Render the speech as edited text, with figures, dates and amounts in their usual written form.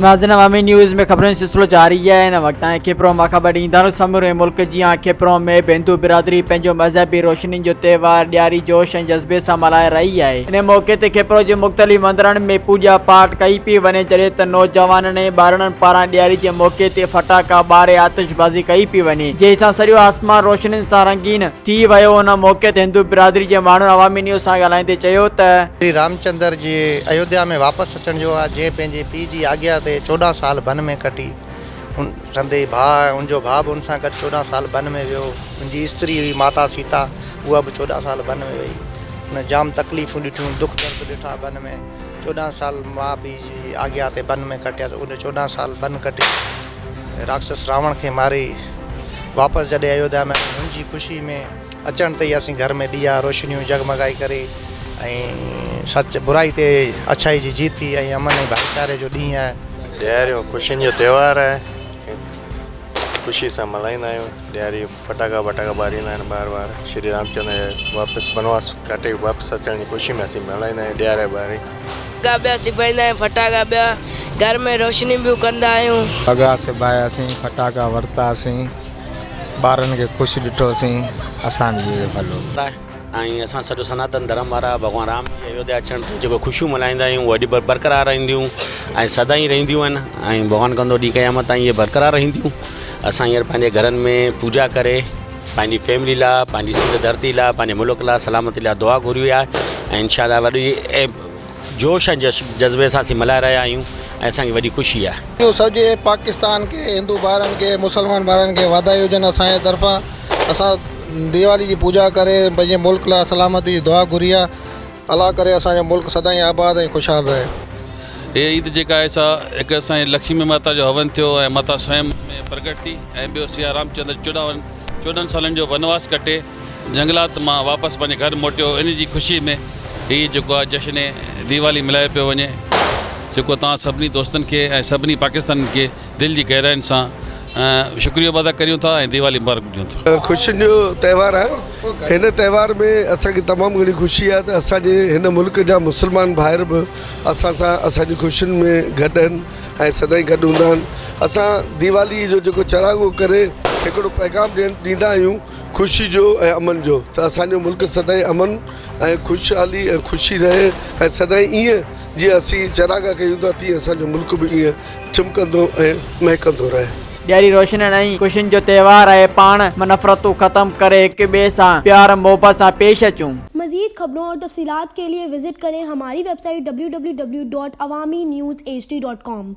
नाज़रीन, अवामी न्यूज़ में खबरों सिलसिलो जारी है। इन वक्त खिपरो मां ख़बर ॾींदा समूरे मुल्क जी खिपरो में हिंदू बिरादरी पंहिंजो मज़हबी रोशनी जो त्योहार ॾियारी जोश ऐं जज़्बे सां मल्हाए रही है। इन मौके ते खिपरो जे मुख़्तलिफ़ मंदिरनि में पूजा पाठ कई पई वञे, जॾहिं त नौजवाननि ऐं ॿारनि पारां ॾियारी जे मौके ते फटाका ॿारे आतिशबाज़ी कई पई वञे, जंहिंसां सॼो आसमान रोशनी सां रंगीन थी वियो। उन मौके ते हिंदू बिरादरी जे माण्हुनि अवामी न्यूज़ सां ॻाल्हाईंदे चयो त श्री रामचंद्र जी अयोध्या में वापसि अचण जो आहे, जंहिं पंहिंजे पीउ जी आज्ञा ते 14 साल वन में कटी। उन संदे भाउ, उनजो भाउ बि उन सां गॾु 14 साल वन में वियो। मुंहिंजी स्त्री हुई माता सीता, उहा बि 14 साल वन में वई। उन जाम तकलीफ़ूं ॾिठियूं, दुख दर्द ॾिठा वन में। 14 साल माउ पीउ जी आज्ञा ते वन में कटिया, त उन 14 साल वन कटी राक्षस रावण खे मारे वापसि जॾहिं अयोध्या में हुनजी ख़ुशी में अचण ते असीं घर में ॾिया रोशनियूं जगमगाई करे ऐं सच बुराई ते अच्छाई जी जीत थी ऐं अमन ऐं भाईचारे जो ॾींहुं आहे। ॾियारियूं ख़ुशियुनि जो त्योहार आहे, ख़ुशी सां मल्हाईंदा आहियूं। ॾियारी फटाका वटाका ॿारींदा आहिनि ॿार श्री रामचंद्र वापसि वनवास काटे वापसि अचण जी ख़ुशी में असीं मल्हाईंदा आहियूं ॾियारी ॿारी। ॿिया सिबाईंदा आहियूं, फटाका ॿिया घर में रोशनी बि कंदा आहियूं। वॻा सिबायासीं, फटाका वरितासीं, ॿारनि खे ख़ुशि ॾिठोसीं, असांजी भलो। ऐं असां सॼो सनातन धर्म वारा भॻवान राम जी अयोध्या अचण ते जेको ख़ुशियूं मल्हाईंदा आहियूं, उहे अॼु बरक़रार रहंदियूं ऐं सदाईं रहंदियूं आहिनि। ऐं भॻवान कंदो ॾींहुं क़यामत ताईं इहे बरक़रार रहंदियूं। असां हींअर पंहिंजे घरनि में पूजा करे पंहिंजी फैमिली लाइ, पंहिंजी सिंध धरती लाइ, पंहिंजे मुल्क लाइ, सलामती लाइ दुआ घुरी आहे ऐं इंशाअल्लाह वॾी जोश ऐं जज़्बे सां असीं मल्हाए रहिया आहियूं ऐं असांखे वॾी ख़ुशी आहे। सॼे पाकिस्तान खे, हिंदू ॿारनि खे, मुस्लमान ॿारनि खे वाधायूं हुजनि असांजे तरफ़ां। असां दीवाली जी पूजा करे पंहिंजे मुल्क लाइ सलामती जी दुआ घुरी आहे। अलाह करे असांजो मुल्क सदाईं आबाद ऐं ख़ुशहाल रहे। ये ईद जेका आहे सा हिकु असांजे लक्ष्मी माता जो हवन थियो ऐं माता स्वयं में प्रगट थी ऐं ॿियो सिया रामचंद्र 14 सालनि जो वनवास कटे जंगलात मां वापसि पंहिंजे घर मोटियो। इन जी ख़ुशी में हीअ जेको आहे जश्न दीवाली मिलाए पियो वञे, जेको तव्हां सभिनी दोस्तनि खे ऐं सभिनी पाकिस्तान खे दिलि जी गहराइनि सां शुक्रिया अदा करियूं था ऐं दीवाली मुबारक ॾियूं था। ख़ुशियुनि जो त्योहार आहे। हिन त्योहार में असांखे तमामु घणी ख़ुशी आहे त असांजे हिन मुल्क जा मुस्लमान भाइर बि असां सां असांजी ख़ुशियुनि में गॾु आहिनि ऐं सदाईं गॾु हूंदा आहिनि। असां दीवाली जो जेको चरागो करे हिकिड़ो पैगाम ॾींदा आहियूं ख़ुशी जो ऐं अमन जो, त असांजो मुल्क सदाईं अमन ऐं ख़ुशहाली ऐं ख़ुशी रहे ऐं सदाईं ईअं जीअं असीं चरागा कयूं था तीअं असांजो मुल्क बि ईअं चिमकंदो ऐं महकंदो रहे। ॾियारी रोशनी ऐं ख़ुशियुनि जो त्योहार आहे। पाण नफ़रतूं ख़त्म करे हिक ॿिए सां प्यार मोहब्बत सां पेश अचूं। मज़ीद खबरों और तफसीलात के लिए विजिट करें हमारी वेबसाइट www.awamiNewsHD.com।